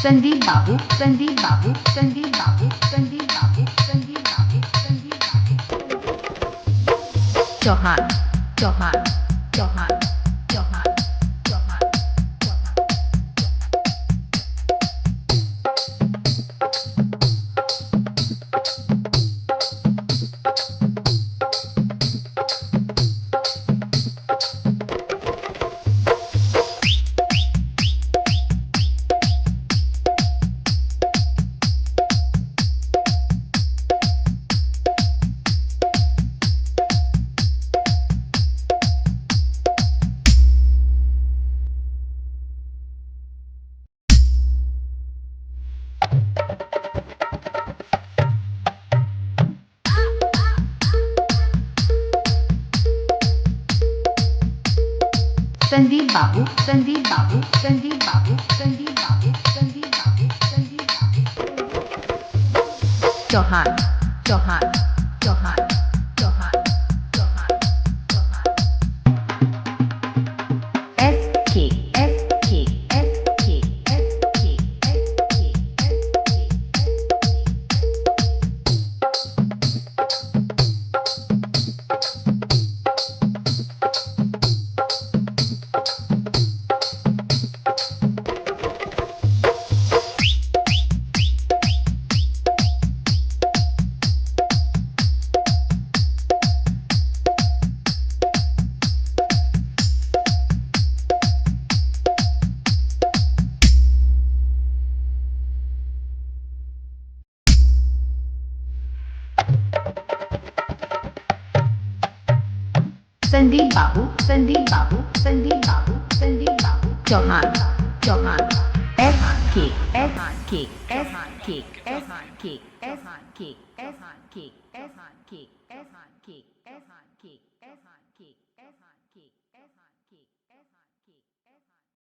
संदीप बाबू, संदीप बाबू, संदीप बाबू, संदीप बाबू, संदीप बाबू, संदीप बाबू। चौहान, चौहान, चौहान, चौहान, चौहान, चौहान। संदीप बाबू, संदीप बाबू, संदीप बाबू, संदीप बाबू, संदीप बाबू, संदीप बाबू। चौहान, चौहान, चौहान, चौहान, चौहान, चौहान। एस के एस के एस के एस के एस के एस के। संदीप बाबू, संदीप बाबू, संदीप बाबू, संदीप बाबू। चौहान, चौहान, एस के एस के एस के एस के एस के एस के।